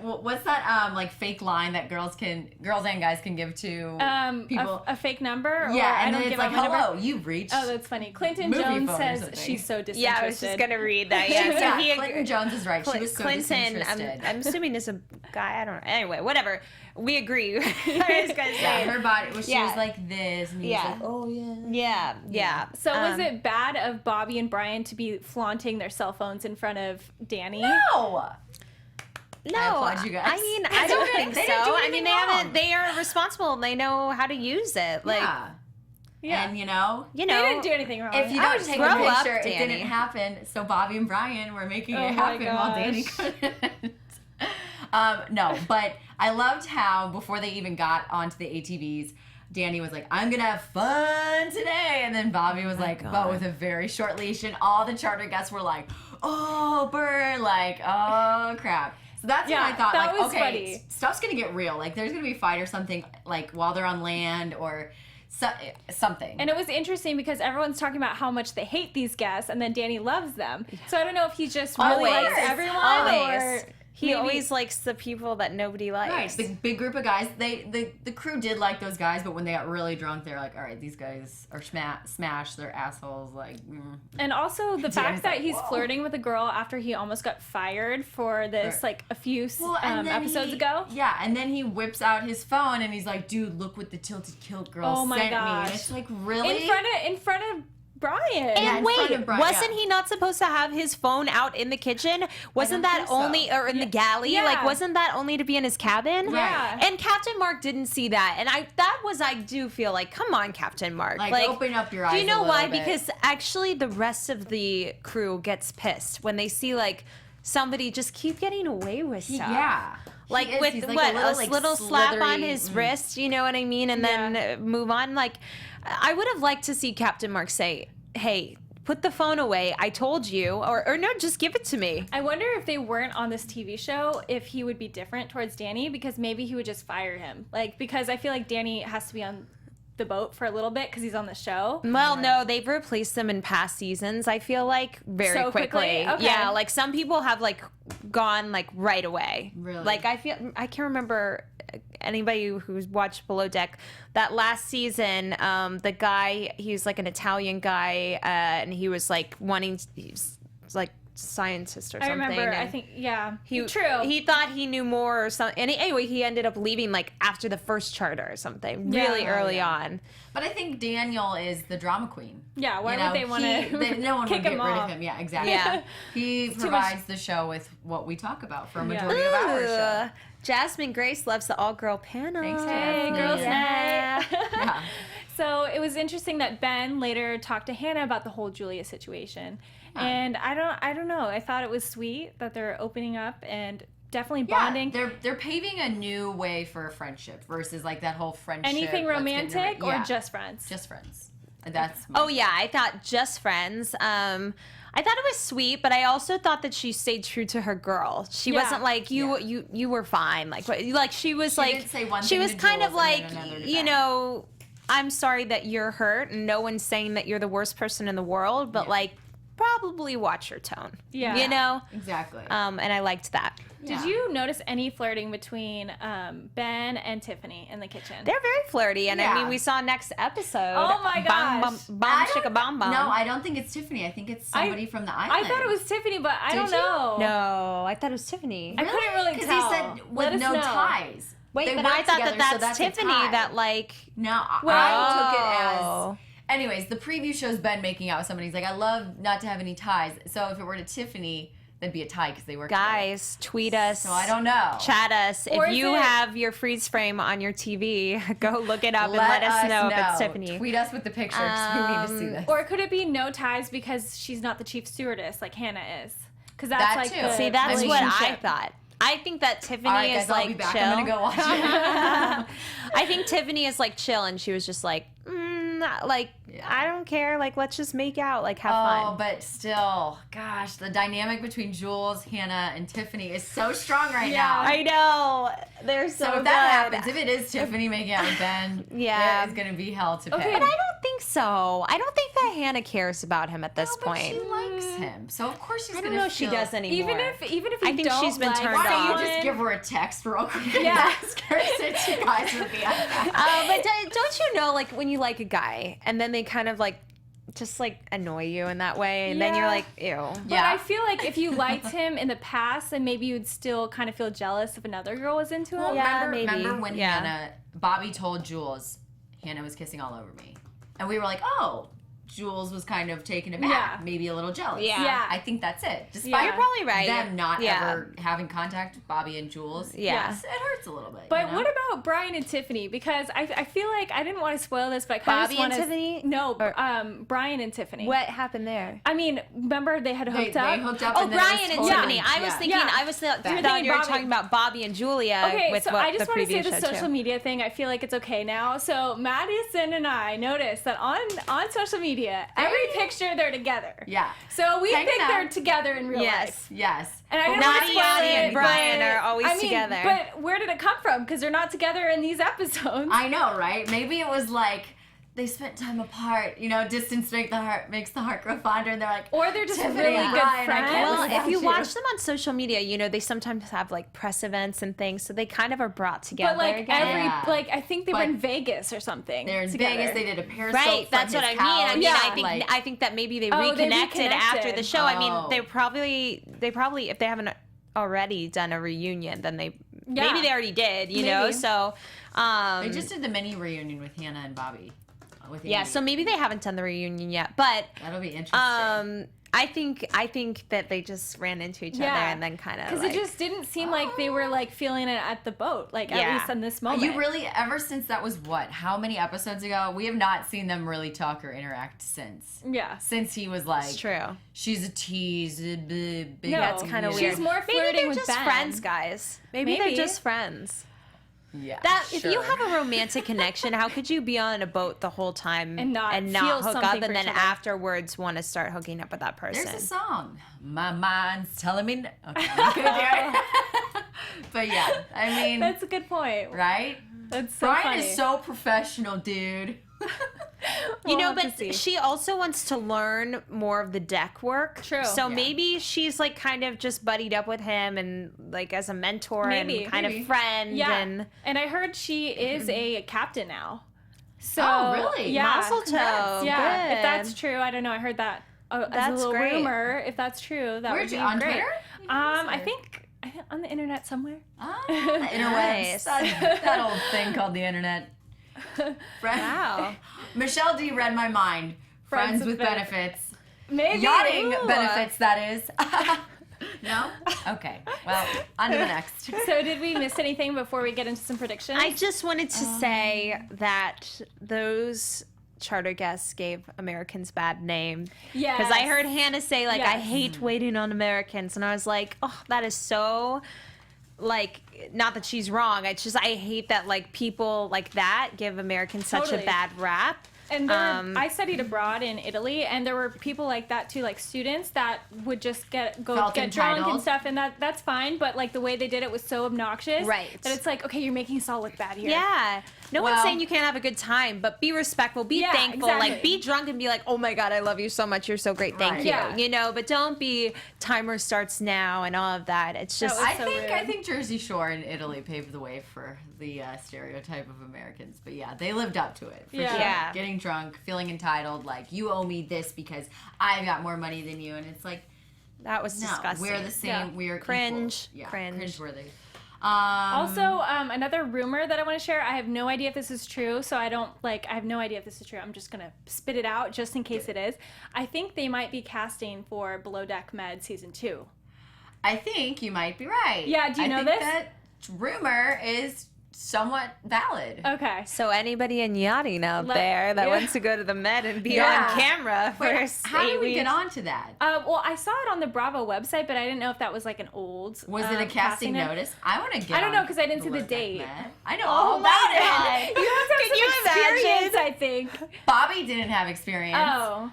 Speaker 3: what's that like fake line that girls and guys can give to people.
Speaker 1: a fake number. Or
Speaker 3: Yeah,
Speaker 1: I
Speaker 3: and
Speaker 1: don't
Speaker 3: then it's
Speaker 1: give
Speaker 3: like,
Speaker 1: out my number.
Speaker 3: hello, you've reached.
Speaker 1: Oh, that's funny. Clinton
Speaker 3: Movie
Speaker 1: Jones
Speaker 3: phone or
Speaker 1: says
Speaker 3: something.
Speaker 1: she's so disinterested.
Speaker 4: Yeah, I was just gonna read that. Yeah, so
Speaker 3: yeah,
Speaker 4: he
Speaker 3: Clinton Jones is right. She was so
Speaker 4: Clinton,
Speaker 3: disinterested.
Speaker 4: I'm assuming is a guy. I don't know. Anyway, whatever. We agree. I was gonna
Speaker 3: yeah,
Speaker 4: say.
Speaker 3: her body. She
Speaker 4: Yeah.
Speaker 3: was like this, and he
Speaker 4: Yeah.
Speaker 3: was like, oh yeah.
Speaker 4: Yeah, yeah.
Speaker 1: So was it bad of Bobby and Brian to be flaunting their cell phones in front of Danny?
Speaker 3: No.
Speaker 4: No,
Speaker 3: I applaud you guys.
Speaker 4: I mean, I don't think
Speaker 3: They
Speaker 4: so.
Speaker 3: didn't do
Speaker 4: I
Speaker 3: anything
Speaker 4: mean, they
Speaker 3: wrong.
Speaker 4: haven't. They are responsible. They know how to use it. Like,
Speaker 3: Yeah.
Speaker 1: Yeah.
Speaker 3: And you know,
Speaker 4: you
Speaker 1: They
Speaker 4: know,
Speaker 1: didn't do anything wrong.
Speaker 3: if you
Speaker 4: I
Speaker 3: don't
Speaker 4: would
Speaker 3: take
Speaker 4: grow
Speaker 3: a
Speaker 4: up,
Speaker 3: picture, it
Speaker 4: Danny.
Speaker 3: didn't happen. So Bobby and Brian were making
Speaker 1: Oh
Speaker 3: it
Speaker 1: my
Speaker 3: happen while Danny
Speaker 1: gosh.
Speaker 3: couldn't. No, but I loved how before they even got onto the ATVs, Danny was like, I'm gonna have fun today. And then Bobby was like,
Speaker 4: God.
Speaker 3: but with a very short leash. And all the charter guests were like, oh, burn, like, oh, crap. So that's
Speaker 1: Yeah,
Speaker 3: when I thought,
Speaker 1: that
Speaker 3: like,
Speaker 1: was
Speaker 3: okay,
Speaker 1: funny.
Speaker 3: stuff's gonna get real. Like, there's gonna be a fight or something, like, while they're on land or something.
Speaker 1: And it was interesting because everyone's talking about how much they hate these guests, and then Danny loves them. So I don't know if he just really
Speaker 3: Always.
Speaker 1: likes everyone,
Speaker 4: always.
Speaker 1: or
Speaker 4: He
Speaker 1: maybe-
Speaker 4: always likes the people that nobody
Speaker 3: Right,
Speaker 4: likes.
Speaker 3: the big group of guys. The crew did like those guys, but when they got really drunk, they're like, "All right, these guys are smash. They're assholes." Like,
Speaker 1: And also the
Speaker 3: Danny's
Speaker 1: fact that
Speaker 3: like,
Speaker 1: he's
Speaker 3: "Whoa."
Speaker 1: flirting with a girl after he almost got fired for this,
Speaker 3: Right.
Speaker 1: like a few
Speaker 3: and then
Speaker 1: episodes
Speaker 3: he-
Speaker 1: ago.
Speaker 3: Yeah, and then he whips out his phone and he's like, "Dude, look what the tilted kilt girl
Speaker 1: Oh my
Speaker 3: sent me."
Speaker 1: gosh.
Speaker 3: And it's like, really?
Speaker 1: In front of Brian.
Speaker 3: Yeah,
Speaker 4: And
Speaker 3: in front
Speaker 4: wait,
Speaker 3: of Brian,
Speaker 4: wasn't
Speaker 3: yeah.
Speaker 4: he not supposed to have his phone out in the kitchen? Wasn't
Speaker 3: don't
Speaker 4: that
Speaker 3: think so.
Speaker 4: only, or in the galley?
Speaker 1: Yeah.
Speaker 4: Like, wasn't that only to be in his cabin?
Speaker 1: Yeah.
Speaker 4: And Captain Mark didn't see that, and I do feel like, come on, Captain Mark,
Speaker 3: Like, open up your eyes.
Speaker 4: Do you know
Speaker 3: a little
Speaker 4: why?
Speaker 3: bit.
Speaker 4: Because actually, the rest of the crew gets pissed when they see like somebody just keep getting away with stuff.
Speaker 3: yeah,
Speaker 4: Like
Speaker 3: He is.
Speaker 4: with
Speaker 3: He's like
Speaker 4: what
Speaker 3: a
Speaker 4: little slap on
Speaker 3: slithery-
Speaker 4: his wrist, you know what I mean, and then move on. Like, I would have liked to see Captain Mark say, "Hey, put the phone away. I told you," or no, just give it to me.
Speaker 1: I wonder if they weren't on this TV show, if he would be different towards Danny, because maybe he would just fire him. Like, because I feel like Danny has to be on the boat for a little bit because he's on the show.
Speaker 4: Well, no, they've replaced them in past seasons. I feel like very
Speaker 1: So quickly? Okay.
Speaker 4: Yeah, like some people have like gone like right away.
Speaker 3: Really?
Speaker 4: Like I can't remember anybody who's watched Below Deck. That last season, the guy, he was like an Italian guy, and he was like he's like scientist or
Speaker 1: I
Speaker 4: something.
Speaker 1: remember. I
Speaker 4: and
Speaker 1: think, yeah.
Speaker 4: he
Speaker 1: True.
Speaker 4: He thought he knew more or something. And anyway, he ended up leaving like after the first charter or something,
Speaker 1: Yeah.
Speaker 4: really early
Speaker 3: Yeah.
Speaker 4: on.
Speaker 3: But I think Daniel is the drama queen.
Speaker 1: Yeah, why
Speaker 3: You
Speaker 1: would
Speaker 3: know,
Speaker 1: they want to
Speaker 3: no one
Speaker 1: kick
Speaker 3: would get
Speaker 1: him
Speaker 3: rid
Speaker 1: off?
Speaker 3: of him. Yeah, exactly.
Speaker 4: Yeah.
Speaker 3: He
Speaker 1: too
Speaker 3: provides the show with what we talk about for a
Speaker 1: Yeah.
Speaker 3: majority of our show.
Speaker 4: Ooh, Jasmine Grace loves the all-girl panel.
Speaker 3: Thanks,
Speaker 1: Hey,
Speaker 3: Jasmine.
Speaker 1: girls'
Speaker 4: Yeah.
Speaker 1: night.
Speaker 3: Yeah.
Speaker 1: So it was interesting that Ben later talked to Hannah about the whole Julia situation. And I don't know. I thought it was sweet that they're opening up and definitely bonding.
Speaker 3: They're paving a new way for a friendship versus like that whole friendship.
Speaker 1: Anything
Speaker 3: let's get
Speaker 1: romantic
Speaker 3: into it.
Speaker 1: or
Speaker 3: Yeah.
Speaker 1: just friends?
Speaker 3: Just friends. That's
Speaker 4: Oh yeah, I thought just friends. I thought it was sweet, but I also thought that she stayed true to her girl. She wasn't like you were fine. Like she was like
Speaker 3: didn't say one
Speaker 4: she
Speaker 3: thing
Speaker 4: was
Speaker 3: to
Speaker 4: kind of
Speaker 3: Jules and
Speaker 4: like,
Speaker 3: then another to
Speaker 4: you
Speaker 3: Ben.
Speaker 4: know, I'm sorry that you're hurt, and no one's saying that you're the worst person in the world, but like probably watch your tone.
Speaker 1: Yeah.
Speaker 4: You know?
Speaker 3: exactly.
Speaker 4: And I liked that.
Speaker 1: Did you notice any flirting between Ben and Tiffany in the kitchen?
Speaker 4: They're very flirty, and I
Speaker 3: Yeah.
Speaker 4: mean, we saw next episode.
Speaker 1: Oh my
Speaker 4: Bom,
Speaker 1: gosh.
Speaker 4: bom, shika bom bom.
Speaker 3: No, I don't think it's Tiffany. I think it's somebody from the island.
Speaker 1: I thought it was Tiffany, but I don't
Speaker 3: you?
Speaker 1: know.
Speaker 4: No, I thought it was Tiffany.
Speaker 1: I couldn't really
Speaker 3: Because
Speaker 1: tell.
Speaker 3: he said
Speaker 1: Let
Speaker 3: with
Speaker 1: us
Speaker 3: no
Speaker 1: know.
Speaker 3: ties.
Speaker 4: Wait,
Speaker 3: They
Speaker 4: but
Speaker 3: work
Speaker 4: I thought
Speaker 3: together,
Speaker 4: that
Speaker 3: so
Speaker 4: that's
Speaker 3: a
Speaker 4: Tiffany
Speaker 3: tie.
Speaker 4: that like.
Speaker 3: No, I took it as. Anyways, the preview shows Ben making out with somebody. He's like, I love not to have any ties. So if it were to Tiffany, that'd be a tie because they work together.
Speaker 4: Guys, tweet us.
Speaker 3: So I don't know.
Speaker 4: Chat us.
Speaker 1: Or
Speaker 4: If
Speaker 1: is
Speaker 4: you
Speaker 1: it-
Speaker 4: have your freeze frame on your TV, go look it up and let us know if it's Tiffany.
Speaker 3: Tweet us with the picture because we need to see this.
Speaker 1: Or could it be no ties because she's not the chief stewardess like Hannah is? Because that's
Speaker 3: That
Speaker 1: like
Speaker 3: too.
Speaker 1: the
Speaker 4: See, that's what I
Speaker 1: relationship.
Speaker 4: thought. I think that Tiffany
Speaker 3: All right,
Speaker 4: is
Speaker 3: guys, I'll
Speaker 4: like
Speaker 3: be back.
Speaker 4: chill.
Speaker 3: I'm gonna go watch it.
Speaker 4: I think Tiffany is like chill, and she was just like, like I don't care. Like let's just make out, like have
Speaker 3: Oh,
Speaker 4: fun.
Speaker 3: but still, gosh, the dynamic between Jules, Hannah, and Tiffany is so strong right now.
Speaker 4: I know they're so,
Speaker 3: So if
Speaker 4: good.
Speaker 3: that happens, if it is Tiffany making out with Ben,
Speaker 4: Yeah.
Speaker 3: it's gonna be hell to pay.
Speaker 1: Okay,
Speaker 4: But I don't think so. I don't think that Hannah cares about him at this
Speaker 3: But
Speaker 4: point.
Speaker 3: she likes him, so of course she's
Speaker 4: I
Speaker 3: gonna.
Speaker 4: don't know if she
Speaker 3: feel-
Speaker 4: does anymore.
Speaker 1: Even if you
Speaker 4: I think
Speaker 1: don't
Speaker 4: she's been
Speaker 1: like
Speaker 4: turned
Speaker 3: Why don't
Speaker 4: on.
Speaker 3: you just give her a text real quick?
Speaker 1: Yeah.
Speaker 3: And ask her since you guys would be on that.
Speaker 4: But don't you know, like when you like a guy and then they kind of like just like annoy you in that way, and then you're
Speaker 1: Yeah.
Speaker 4: like, ew.
Speaker 1: But
Speaker 3: Yeah.
Speaker 1: I feel like if you liked him in the past, then maybe you'd still kind of feel jealous if another girl was into him.
Speaker 3: Well,
Speaker 4: Yeah,
Speaker 3: remember when
Speaker 4: yeah.
Speaker 3: Bobby told Jules, Hannah was kissing all over me, and we were like, oh. Jules was kind of taken aback,
Speaker 1: Yeah.
Speaker 3: maybe a little jealous.
Speaker 1: Yeah.
Speaker 3: I think that's it.
Speaker 1: Yeah.
Speaker 3: Despite
Speaker 4: You're probably right.
Speaker 3: them not
Speaker 4: Yeah.
Speaker 3: ever having contact with Bobby and Jules.
Speaker 4: Yeah.
Speaker 3: Yes, it hurts a little bit.
Speaker 1: But
Speaker 3: you know?
Speaker 1: what about Brian and Tiffany? Because I feel like I didn't want to spoil this, but I kind of
Speaker 4: Bobby
Speaker 1: just
Speaker 4: and
Speaker 1: want to.
Speaker 4: Tiffany?
Speaker 1: No,
Speaker 4: Or-
Speaker 1: Brian and Tiffany.
Speaker 4: What happened there?
Speaker 1: I mean, remember they had hooked up.
Speaker 3: They hooked up.
Speaker 4: Oh,
Speaker 3: and then it was
Speaker 4: Brian and
Speaker 3: totally-
Speaker 4: Tiffany. I was thinking.
Speaker 1: Yeah.
Speaker 4: I was thought
Speaker 3: You were
Speaker 4: you
Speaker 1: thinking
Speaker 4: were
Speaker 1: Bobby-
Speaker 4: talking about Bobby and Julia
Speaker 1: Okay,
Speaker 4: with
Speaker 1: so
Speaker 4: what
Speaker 1: I just
Speaker 4: the
Speaker 1: want to say
Speaker 4: preview
Speaker 1: the
Speaker 4: show
Speaker 1: social
Speaker 4: too.
Speaker 1: media thing. I feel like it's okay now. So Madison and I noticed that on social media, every picture they're together.
Speaker 3: Yeah.
Speaker 1: So we
Speaker 3: Hanging
Speaker 1: think
Speaker 3: out.
Speaker 1: they're together in real
Speaker 4: Yes.
Speaker 1: life.
Speaker 3: Yes.
Speaker 1: And I didn't
Speaker 4: Naughty
Speaker 1: want to spoil
Speaker 4: Yachty
Speaker 1: it,
Speaker 4: and Brian
Speaker 1: but-
Speaker 4: are always
Speaker 1: I mean,
Speaker 4: together.
Speaker 1: But where did it come from? Because they're not together in these episodes.
Speaker 3: I know, right? Maybe it was like they spent time apart. You know, distance makes the heart grow fonder, and they're like,
Speaker 1: Or they're just
Speaker 3: Tiffany
Speaker 1: really
Speaker 3: and
Speaker 1: good
Speaker 3: Brian, I
Speaker 1: friends.
Speaker 3: can't
Speaker 4: Well,
Speaker 3: live
Speaker 4: if you
Speaker 3: without
Speaker 4: watch them on social media, you know they sometimes have like press events and things, so they kind of are brought together.
Speaker 1: But like
Speaker 4: again.
Speaker 1: every
Speaker 3: Yeah.
Speaker 1: like I think they were
Speaker 3: But
Speaker 1: in Vegas or something.
Speaker 3: they're in
Speaker 1: together.
Speaker 3: Vegas. They did a periscope.
Speaker 4: Right,
Speaker 3: from
Speaker 4: that's what
Speaker 3: his
Speaker 4: I mean. I
Speaker 3: couch.
Speaker 4: mean,
Speaker 1: Yeah.
Speaker 4: I think that maybe they
Speaker 1: Oh, they
Speaker 4: reconnected after the
Speaker 1: reconnected.
Speaker 4: show. I
Speaker 3: Oh.
Speaker 4: mean, they probably if they haven't already done a reunion, then
Speaker 1: Yeah.
Speaker 4: maybe they already did. You know,
Speaker 1: Maybe.
Speaker 4: so
Speaker 3: They just did the mini reunion with Hannah and Bobby. With
Speaker 4: yeah.
Speaker 3: Andy.
Speaker 4: So maybe they haven't done the reunion yet, but
Speaker 3: That'll be interesting.
Speaker 4: I think that they just ran into each other
Speaker 1: Yeah.
Speaker 4: and then kind of
Speaker 1: Because it just didn't seem like they were like feeling it at the boat, like at
Speaker 4: Yeah.
Speaker 1: least in this moment.
Speaker 3: You really, ever since that was what? How many episodes ago? We have not seen them really talk or interact since.
Speaker 1: Yeah.
Speaker 3: Since he was like,
Speaker 4: it's true.
Speaker 3: she's a tease. Big,
Speaker 1: No,
Speaker 4: That's kind of
Speaker 1: She's
Speaker 4: weird.
Speaker 1: more
Speaker 4: Maybe
Speaker 1: flirting
Speaker 4: they're
Speaker 1: with
Speaker 4: just
Speaker 1: Ben.
Speaker 4: friends, guys. Maybe
Speaker 1: Maybe.
Speaker 4: they're just friends.
Speaker 3: Yeah.
Speaker 4: That if you
Speaker 3: sure.
Speaker 4: have a romantic connection, how could you be on a boat the whole time
Speaker 1: And not feel
Speaker 4: hook
Speaker 1: something
Speaker 4: up,
Speaker 1: for
Speaker 4: and then
Speaker 1: each other?
Speaker 4: afterwards want to start hooking up with that person?
Speaker 3: There's a song. My mind's telling me. No. Okay, I'm not gonna do it. But yeah, I mean,
Speaker 1: That's a good point.
Speaker 3: right?
Speaker 1: That's so
Speaker 3: Brian
Speaker 1: funny.
Speaker 3: is so professional, dude.
Speaker 4: You
Speaker 1: We'll
Speaker 4: know,
Speaker 1: have to
Speaker 4: but
Speaker 1: see.
Speaker 4: she also wants to learn more of the deck work.
Speaker 1: True.
Speaker 4: So
Speaker 3: Yeah.
Speaker 4: maybe she's like kind of just buddied up with him and like as a mentor
Speaker 1: Maybe.
Speaker 4: and kind
Speaker 3: Maybe.
Speaker 4: of friend.
Speaker 1: Yeah.
Speaker 4: And
Speaker 1: I heard she is a captain now. So
Speaker 3: Oh, really?
Speaker 1: Yeah.
Speaker 4: Mazel tov.
Speaker 1: Yeah.
Speaker 4: Good.
Speaker 1: If that's true, I don't know. I heard that as
Speaker 4: That's
Speaker 1: a little
Speaker 4: great.
Speaker 1: rumor. If that's true, that
Speaker 3: Where'd
Speaker 1: would be
Speaker 3: you on
Speaker 1: great.
Speaker 3: Twitter?
Speaker 1: I think on the internet somewhere.
Speaker 3: Ah, the interwebs.
Speaker 4: Nice.
Speaker 3: That old thing called the internet.
Speaker 4: Wow.
Speaker 3: Michelle D read my mind. Friends with benefits.
Speaker 1: Maybe.
Speaker 3: Yachting
Speaker 1: Ooh.
Speaker 3: benefits, that is. No? Okay. Well, on to the next.
Speaker 1: So did we miss anything before we get into some predictions?
Speaker 4: I just wanted to say that those charter guests gave Americans bad name.
Speaker 1: Yes.
Speaker 4: Because I heard Hannah say, like, I
Speaker 1: Yes.
Speaker 4: hate waiting on Americans. And I was like, oh, that is so, like, not that she's wrong. It's just, I hate that, like, people like that give Americans such
Speaker 1: Totally.
Speaker 4: a bad rap.
Speaker 1: And I studied abroad in Italy, and there were people like that too, like students that would just get drunk and stuff, and that's fine. But like the way they did it was so obnoxious,
Speaker 4: right?
Speaker 1: That it's like, okay, you're making us all look bad here.
Speaker 4: Yeah. No one's saying you can't have a good time, but be respectful, be thankful.
Speaker 1: Exactly.
Speaker 4: Like, be drunk and be like, oh my God, I love you so much. You're so great. Thank you.
Speaker 1: Yeah.
Speaker 4: You know, but don't be timer starts now and all of that. It's just.
Speaker 3: I think Jersey Shore in Italy paved the way for the stereotype of Americans. But yeah, they lived up to it. For sure.
Speaker 4: Yeah.
Speaker 3: Getting drunk, feeling entitled, like, you owe me this because I got more money than you. And it's like,
Speaker 4: that was disgusting.
Speaker 3: We're the same.
Speaker 1: Yeah.
Speaker 3: We're
Speaker 4: cringe.
Speaker 3: Equal. Yeah,
Speaker 4: Cringe-worthy.
Speaker 1: Also, another rumor that I want to share. I have no idea if this is true, so I have no idea if this is true. I'm just gonna spit it out just in case it is. I think they might be casting for Below Deck Med season 2.
Speaker 3: I think you might be right.
Speaker 1: Yeah, do you know this?
Speaker 3: That rumor is somewhat valid.
Speaker 1: Okay.
Speaker 4: So anybody in yachting out there that wants to go to the Med and be on camera for 8 weeks.
Speaker 3: How did we get onto that?
Speaker 1: Well, I saw it on the Bravo website, but I didn't know if that was like an old.
Speaker 3: Was it a casting notice? I want to get.
Speaker 1: I don't know because I didn't see the date.
Speaker 3: I know all about it.
Speaker 1: You have to have some experience, I think.
Speaker 3: Bobby didn't have experience.
Speaker 1: Oh,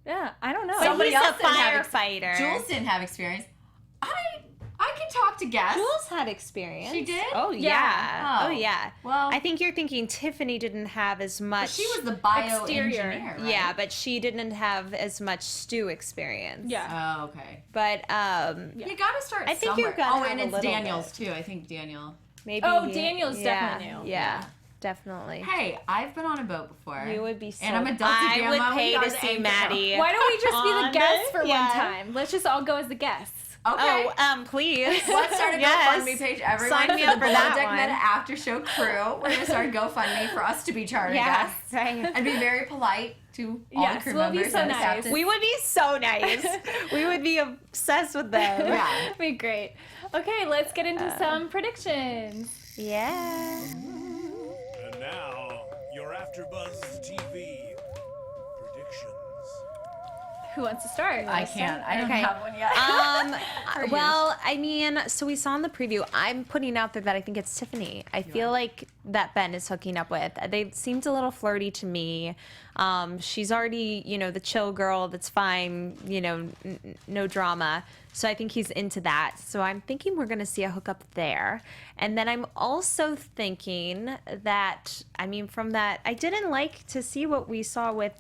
Speaker 1: yeah. I don't know.
Speaker 4: But
Speaker 3: Somebody
Speaker 4: he's
Speaker 3: else
Speaker 4: a
Speaker 3: didn't have
Speaker 4: firefighter.
Speaker 3: Jules didn't have experience. I can talk to guests.
Speaker 4: Jules had experience.
Speaker 3: She did?
Speaker 4: Oh, yeah.
Speaker 3: Oh.
Speaker 4: Oh, yeah.
Speaker 3: Well,
Speaker 4: I think you're thinking Tiffany didn't have as much.
Speaker 3: she was the bioengineer,
Speaker 1: exterior.
Speaker 3: right?
Speaker 4: Yeah, but she didn't have as much stew experience.
Speaker 1: Yeah.
Speaker 3: Oh, okay.
Speaker 4: But
Speaker 3: You got to start
Speaker 4: I think
Speaker 3: somewhere.
Speaker 4: you've got to
Speaker 3: Oh,
Speaker 4: have
Speaker 3: and
Speaker 4: a
Speaker 3: it's
Speaker 4: little
Speaker 3: Daniel's
Speaker 4: bit.
Speaker 3: too. I think Daniel.
Speaker 4: maybe.
Speaker 1: Oh, Daniel's definitely new.
Speaker 4: Yeah, definitely.
Speaker 3: Hey, I've been on a boat before.
Speaker 4: You would be so.
Speaker 3: And I'm a Delta
Speaker 4: I
Speaker 3: Gamma.
Speaker 4: would pay
Speaker 3: We
Speaker 4: to
Speaker 3: are
Speaker 4: see
Speaker 3: anchor.
Speaker 4: Maddie.
Speaker 1: Why don't we just be
Speaker 4: On
Speaker 1: the guests
Speaker 4: the-
Speaker 1: for
Speaker 4: yeah.
Speaker 1: one time? Let's just all go as the guests.
Speaker 3: Okay.
Speaker 4: Oh, please.
Speaker 3: Let's start a
Speaker 4: Yes.
Speaker 3: GoFundMe page. Everyone
Speaker 4: Sign me
Speaker 3: for
Speaker 4: up
Speaker 3: the
Speaker 4: for
Speaker 3: Below
Speaker 4: that
Speaker 3: Deck
Speaker 4: one.
Speaker 3: Med After Show crew. We're gonna start a GoFundMe for us to be charter
Speaker 4: Yeah,
Speaker 3: guests
Speaker 4: right.
Speaker 3: and be very polite to all the
Speaker 1: Yes,
Speaker 3: crew
Speaker 1: we'll be
Speaker 3: members
Speaker 1: so
Speaker 3: and the
Speaker 1: nice.
Speaker 3: captains.
Speaker 4: We would be so nice. We would be obsessed with them.
Speaker 3: Yeah.
Speaker 1: That'd be great. Okay, let's get into some predictions.
Speaker 4: Yeah.
Speaker 2: And now, your AFTERBUZZ TV predictions.
Speaker 1: Who wants to start?
Speaker 3: I can't. I don't
Speaker 4: Okay.
Speaker 3: have one yet.
Speaker 4: Well, I mean, so we saw in the preview, I'm putting out there that I think it's Tiffany. I feel like that Ben is hooking up with. They seemed a little flirty to me. She's already, the chill girl that's fine, no drama. So I think he's into that. So I'm thinking we're going to see a hookup there. And then I'm also thinking that, from that, I didn't like to see what we saw with,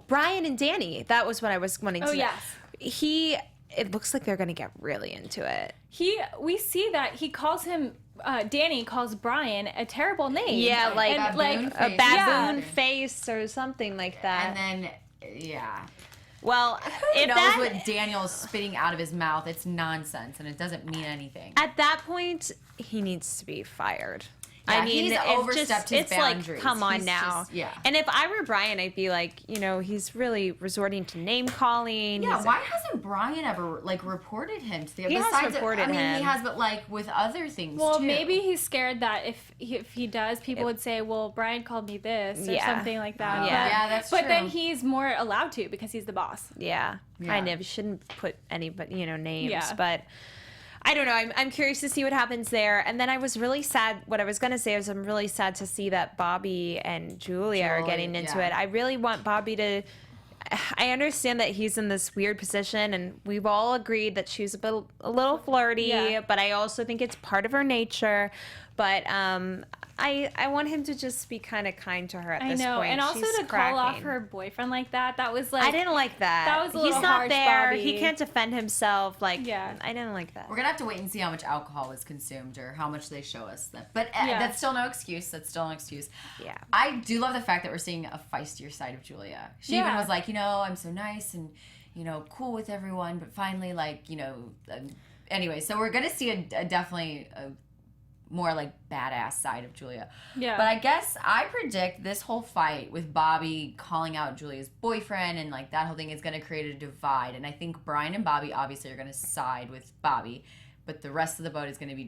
Speaker 4: Brian and Danny. That was what I was wanting to know.
Speaker 1: Yes.
Speaker 4: It looks like they're going to get really into it.
Speaker 1: We see that he calls him, Danny calls Brian a terrible name.
Speaker 4: Yeah, like,
Speaker 1: And,
Speaker 3: baboon
Speaker 4: a
Speaker 3: face.
Speaker 4: baboon face or something like that.
Speaker 3: And then, yeah.
Speaker 4: Well,
Speaker 3: Who
Speaker 4: if
Speaker 3: knows
Speaker 4: that,
Speaker 3: what Daniel's spitting out of his mouth? It's nonsense and it doesn't mean anything.
Speaker 4: at that point, he needs to be fired.
Speaker 3: Yeah, he's overstepped his
Speaker 4: it's
Speaker 3: boundaries.
Speaker 4: like, come on
Speaker 3: He's
Speaker 4: now.
Speaker 3: just- yeah.
Speaker 4: And if I were Brian, I'd be like, he's really resorting to name calling.
Speaker 3: Yeah,
Speaker 4: He's-
Speaker 3: why hasn't Brian ever reported him to the
Speaker 4: He has
Speaker 3: besides
Speaker 4: reported
Speaker 3: he
Speaker 4: him.
Speaker 3: has, but with other things
Speaker 1: Well,
Speaker 3: too.
Speaker 1: maybe he's scared that if he does, people would say, "Well, Brian called me this" or
Speaker 4: Yeah.
Speaker 1: something like that.
Speaker 4: Yeah.
Speaker 3: Yeah, that's
Speaker 1: But
Speaker 3: true.
Speaker 1: then he's more allowed to because he's the boss.
Speaker 4: Yeah,
Speaker 3: Yeah.
Speaker 4: kind of. You shouldn't put anybody, names.
Speaker 1: Yeah.
Speaker 4: But I don't know. I'm curious to see what happens there. And then I was really sad. What I was going to say is I'm really sad to see that Bobby and Julia are getting into
Speaker 3: yeah.
Speaker 4: it. I really want Bobby to. I understand that he's in this weird position, and we've all agreed that she's a little flirty.
Speaker 1: Yeah.
Speaker 4: But I also think it's part of her nature. But I want him to just be kind of kind to her at this point.
Speaker 1: I know, and also
Speaker 4: She's
Speaker 1: to call off
Speaker 4: cracking.
Speaker 1: her boyfriend like that was like
Speaker 4: I didn't like that.
Speaker 1: That was a
Speaker 4: He's
Speaker 1: little
Speaker 4: not
Speaker 1: harsh,
Speaker 4: there.
Speaker 1: Bobby.
Speaker 4: He can't defend himself.
Speaker 1: Yeah.
Speaker 4: I didn't like that.
Speaker 3: We're gonna have to wait and see how much alcohol was consumed or how much they show us. But
Speaker 1: Yeah.
Speaker 3: that's still no excuse. That's still no excuse.
Speaker 4: Yeah.
Speaker 3: I do love the fact that we're seeing a feistier side of Julia. She even
Speaker 1: Yeah.
Speaker 3: was like, I'm so nice and cool with everyone, but finally, anyway. So we're gonna see a definitely a more badass side of Julia.
Speaker 1: Yeah.
Speaker 3: But I guess I predict this whole fight with Bobby calling out Julia's boyfriend and that whole thing is going to create a divide. And I think Brian and Bobby obviously are going to side with Bobby, but the rest of the boat is going to be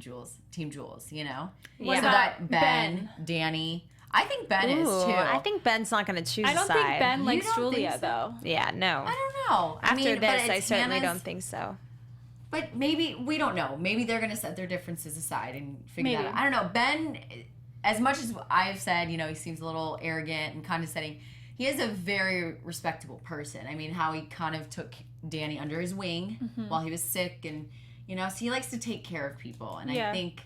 Speaker 3: Team Jules,
Speaker 1: What
Speaker 3: So
Speaker 1: about
Speaker 3: that Ben, Danny, I think Ben is
Speaker 4: Ooh,
Speaker 3: too.
Speaker 4: I think Ben's not going to choose
Speaker 1: I
Speaker 4: a
Speaker 1: don't
Speaker 4: side.
Speaker 1: think Ben likes
Speaker 3: don't think
Speaker 1: Julia
Speaker 3: so?
Speaker 1: though.
Speaker 4: Yeah, no.
Speaker 3: I don't know.
Speaker 4: After
Speaker 3: but
Speaker 4: this, I
Speaker 3: it's
Speaker 4: certainly
Speaker 3: Hannah's-
Speaker 4: don't think so.
Speaker 3: But maybe, we don't know. Maybe they're going to set their differences aside and figure that
Speaker 1: Maybe.
Speaker 3: out. I don't know. Ben as much as I've said, you know, he seems a little arrogant and condescending, he is a very respectable person. I mean, how he kind of took Danny under his wing while he was sick, and, you know, so he likes to take care of people. And I think,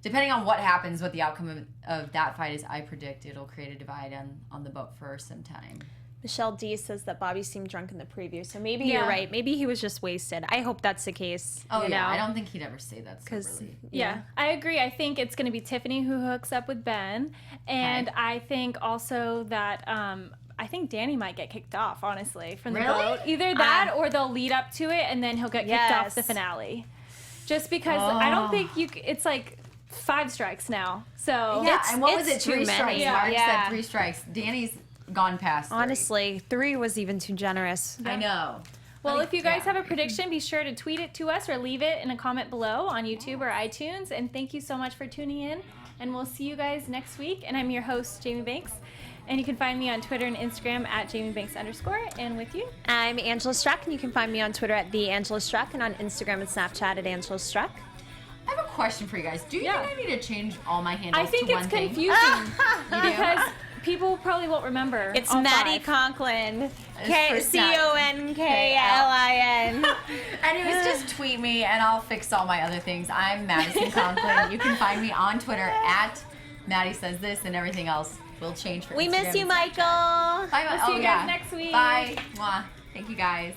Speaker 3: depending on what happens, what the outcome of that fight is, I predict it'll create a divide on the boat for some time.
Speaker 4: Michelle D says that Bobby seemed drunk in the preview, so maybe you're right. Maybe he was just wasted. I hope that's the case.
Speaker 3: Oh,
Speaker 4: you know?
Speaker 3: I don't think he'd ever say that soberly.
Speaker 1: Yeah, I agree. I think it's going to be Tiffany who hooks up with Ben, and I think also that I think Danny might get kicked off, honestly, from the boat. Either that or they'll lead up to it, and then he'll get kicked off the finale. Just because I don't think it's like 5 strikes now. So
Speaker 3: and what was it? 3 strikes.
Speaker 1: Yeah.
Speaker 3: Mark said 3 strikes. Danny's gone past 3.
Speaker 4: Honestly, 3 was even too generous.
Speaker 3: I know.
Speaker 1: Well, if you guys have a prediction, be sure to tweet it to us or leave it in a comment below on YouTube or iTunes. And thank you so much for tuning in. And we'll see you guys next week. And I'm your host, Jamie Banks. And you can find me on Twitter and Instagram at JamieBanks_. And with you,
Speaker 4: I'm Angela Struck, and you can find me on Twitter at @TheAngelaStruck and on Instagram and Snapchat at Angela Struck.
Speaker 3: I have a question for you guys. Do you think I need to change all my handles
Speaker 1: I think
Speaker 3: to
Speaker 1: it's
Speaker 3: one thing?
Speaker 1: confusing because people probably won't remember.
Speaker 4: It's
Speaker 1: all
Speaker 4: Maddie
Speaker 1: 5.
Speaker 4: Conklin.
Speaker 3: First
Speaker 4: Conklin.
Speaker 3: And it was just tweet me and I'll fix all my other things. I'm Madison Conklin. You can find me on Twitter at Maddie Says This, and everything else will change for
Speaker 4: We
Speaker 3: Instagram
Speaker 4: miss you,
Speaker 3: and
Speaker 4: Michael.
Speaker 3: Bye.
Speaker 1: We'll see you guys next week.
Speaker 3: Bye. Mwah. Thank you, guys.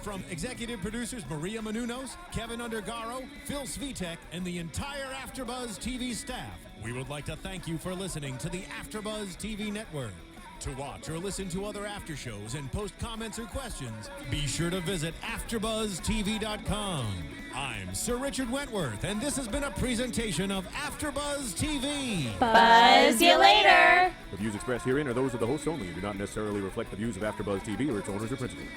Speaker 2: From executive producers Maria Menounos, Kevin Undergaro, Phil Svitek, and the entire AfterBuzz TV staff, we would like to thank you for listening to the AfterBuzz TV network. To watch or listen to other after shows and post comments or questions, be sure to visit AfterBuzzTV.com. I'm Sir Richard Wentworth, and this has been a presentation of AfterBuzz TV.
Speaker 4: Buzz you later.
Speaker 5: The views expressed herein are those of the hosts only and do not necessarily reflect the views of AfterBuzz TV or its owners or principals.